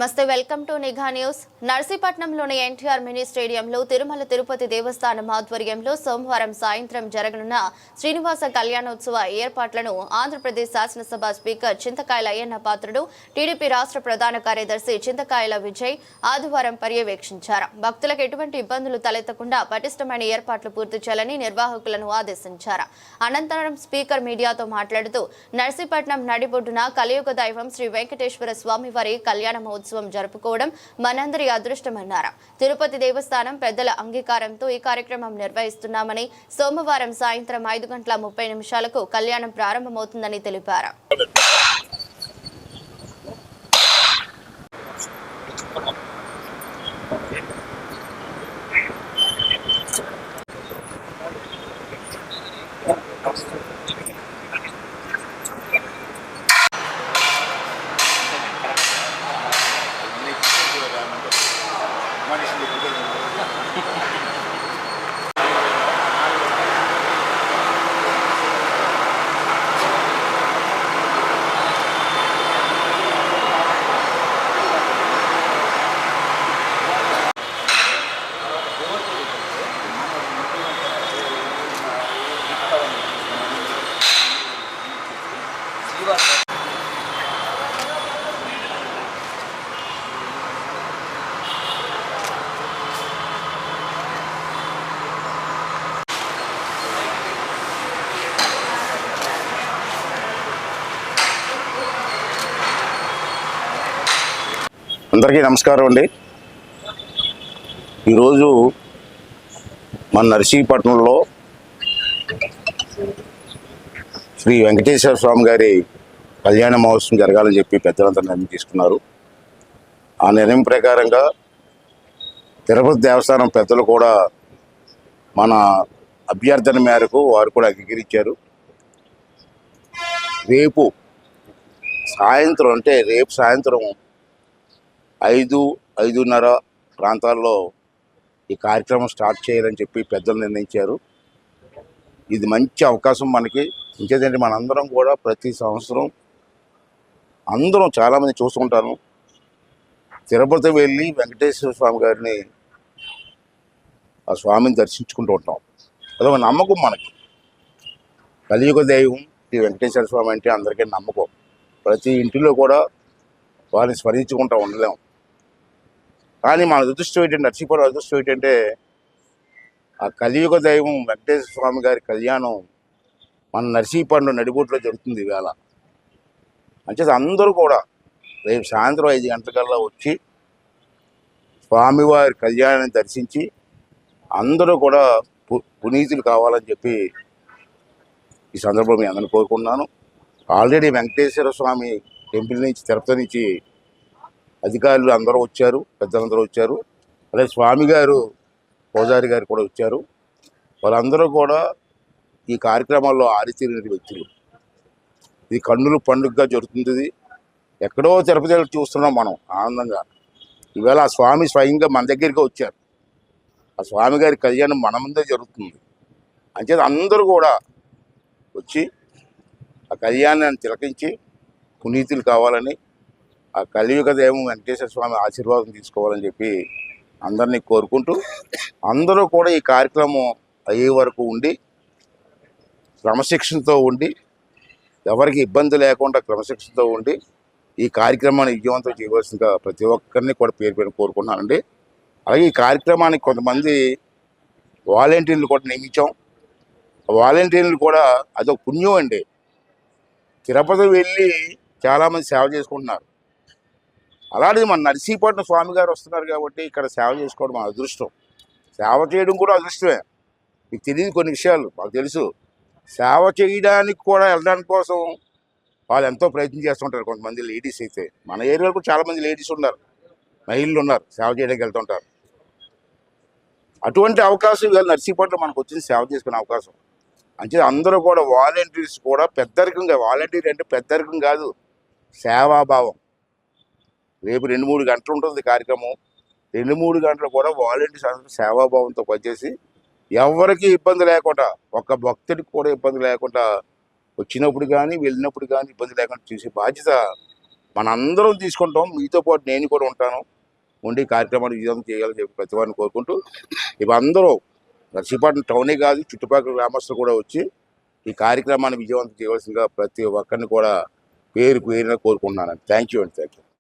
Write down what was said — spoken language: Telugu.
నమస్తే వెల్కమ్ టు నిఘా న్యూస్. నర్సీపట్నంలోని ఎన్టీఆర్ మినీ స్టేడియంలో తిరుమల తిరుపతి దేవస్థానం ఆధ్వర్యంలో సోమవారం సాయంత్రం జరగనున్న శ్రీనివాస కళ్యాణోత్సవ ఏర్పాట్లను ఆంధ్రప్రదేశ్ శాసనసభ స్పీకర్ చింతకాయల అయ్యన్న పాత్రుడు, టీడీపీ రాష్ట్ర ప్రధాన కార్యదర్శి చింతకాయల విజయ్ ఆదివారం పర్యవేక్షించారు. భక్తులకు ఎటువంటి ఇబ్బందులు తలెత్తకుండా పటిష్టమైన ఏర్పాట్లు పూర్తి చేయాలని నిర్వాహకులను ఆదేశించారు. అనంతరం స్పీకర్ మీడియాతో మాట్లాడుతూ నర్సీపట్నం నడిబొడ్డున కలియుగ దైవం శ్రీ వెంకటేశ్వర స్వామివారి కళ్యాణ ఉత్సవం జరుపుకోవడం మనందరి అదృష్టమన్నారు. తిరుపతి దేవస్థానం పెద్దల అంగీకారంతో ఈ కార్యక్రమం నిర్వహిస్తున్నామని, సోమవారం సాయంత్రం 5:30 కళ్యాణం ప్రారంభమవుతుందని తెలిపారు. అందరికీ నమస్కారం అండి. ఈరోజు మన నర్సీపట్నంలో శ్రీ వెంకటేశ్వర స్వామి గారి కళ్యాణ మహోత్సవం జరగాలని చెప్పి పెద్దలంతా నిర్ణయం తీసుకున్నారు. ఆ నిర్ణయం ప్రకారంగా తిరుపతి దేవస్థానం పెద్దలు కూడా మన అభ్యర్థన మేరకు వారు కూడా అంగీకరించారు. రేపు సాయంత్రం 5-5:30 ప్రాంతాల్లో ఈ కార్యక్రమం స్టార్ట్ చేయాలని చెప్పి పెద్దలు నిర్ణయించారు. ఇది మంచి అవకాశం మనకి. ఇంకేంటంటే మనందరం కూడా ప్రతి సంవత్సరం అందరం చాలామంది చూస్తుంటాను, తిరుపతి వెళ్ళి వెంకటేశ్వర స్వామి గారిని ఆ స్వామిని దర్శించుకుంటూ ఉంటాం. అదొక నమ్మకం మనకి. కలియుగ దైవం శ్రీ వెంకటేశ్వర స్వామి అంటే అందరికీ నమ్మకం. ప్రతి ఇంటిలో కూడా వారిని స్మరించుకుంటూ ఉండలేము. కానీ మన అదృష్టం ఏంటంటే, నర్సీపట్నం అదృష్టం ఏంటంటే, ఆ కలియుగ దైవం వెంకటేశ్వర స్వామి గారి కళ్యాణం మన నర్సీపట్నం నడిబొడ్డులో జరుగుతుంది ఈవేళ. అంచేత అందరూ కూడా రేపు సాయంత్రం 5 గంటలకల్లా వచ్చి స్వామివారి కళ్యాణాన్ని దర్శించి అందరూ కూడా పునీతులు కావాలని చెప్పి ఈ సందర్భంలో మీ అందరిని కోరుకుంటున్నాను. ఆల్రెడీ వెంకటేశ్వర స్వామి టెంపుల్ నుంచి, తిరుపతి నుంచి అధికారులు అందరూ వచ్చారు, పెద్దలందరూ వచ్చారు. అలాగే స్వామి గారు, పూజారి గారు కూడా వచ్చారు. వాళ్ళందరూ కూడా ఈ కార్యక్రమాల్లో ఆరితేరిన వ్యక్తులు. ఇది కన్నుల పండుగగా జరుగుతుంది. ఎక్కడో తిరుపతి చూస్తున్నాం మనం ఆనందంగా. ఈవేళ ఆ స్వామి స్వయంగా మన దగ్గరికి వచ్చారు. ఆ స్వామి గారి కళ్యాణం మన ముందే జరుగుతుంది. అంచేత అందరూ కూడా వచ్చి ఆ కళ్యాణాన్ని తిలకించి పునీతులు కావాలని, ఆ కలియుగ దైవం వెంకటేశ్వర స్వామి ఆశీర్వాదం తీసుకోవాలని చెప్పి అందరినీ కోరుకుంటూ, అందరూ కూడా ఈ కార్యక్రమం అయ్యే వరకు ఉండి క్రమశిక్షణతో ఉండి, ఎవరికి ఇబ్బంది లేకుండా క్రమశిక్షణతో ఉండి ఈ కార్యక్రమాన్ని విజయవంతం చేయవలసిందిగా ప్రతి ఒక్కరిని కూడా పేరు పేరు కోరుకుంటున్నానండి. అలాగే ఈ కార్యక్రమానికి కొంతమంది వాలంటీర్లు కూడా నియమించాం. వాలంటీర్లు కూడా అదొక పుణ్యం అండి. తిరుపతి వెళ్ళి చాలామంది సేవ చేసుకుంటున్నారు. అలాంటిది మన నర్సీపట్నం స్వామి గారు వస్తున్నారు కాబట్టి ఇక్కడ సేవ చేసుకోవడం మన అదృష్టం. సేవ చేయడం కూడా అదృష్టమే. మీకు తెలియదు కొన్ని విషయాలు, మాకు తెలుసు. సేవ చేయడానికి కూడా వెళ్ళడానికి కోసం వాళ్ళు ఎంతో ప్రయత్నం చేస్తుంటారు. కొంతమంది లేడీస్ అయితే, మన ఏరియాలో కూడా చాలామంది లేడీస్ ఉన్నారు, మహిళలు ఉన్నారు, సేవ చేయడానికి వెళ్తుంటారు. అటువంటి అవకాశం ఇవాళ నర్సీపట్నం మనకు వచ్చింది, సేవ చేసుకునే అవకాశం. అంటే అందరూ కూడా వాలంటీర్స్ కూడా పెద్దరికంగా, వాలంటీర్ అంటే పెద్దరికం కాదు, సేవాభావం. రేపు 2-3 గంటలు ఉంటుంది కార్యక్రమం. 2-3 గంటలు కూడా వాలంటీర్స్ అందరూ సేవాభావంతో పనిచేసి ఎవరికి ఇబ్బంది లేకుండా, ఒక్క భక్తుడికి కూడా ఇబ్బంది లేకుండా వచ్చినప్పుడు కానీ వెళ్ళినప్పుడు కానీ ఇబ్బంది లేకుండా చూసే బాధ్యత మనందరం తీసుకుంటాం, మీతో పాటు నేను కూడా ఉంటాను, ఉండి కార్యక్రమాన్ని విజయం చేయాలని చెప్పి ప్రతి వారిని కోరుకుంటూ ఇప్పుడు అందరూ నర్సీపట్నం టౌనే కాదు చుట్టుపక్కల గ్రామస్తులు కూడా వచ్చి ఈ కార్యక్రమాన్ని విజయవంతం చేయవలసిందిగా ప్రతి ఒక్కరిని కూడా పేరున కోరుకుంటున్నాను. థ్యాంక్ యూ అండి. Thank you.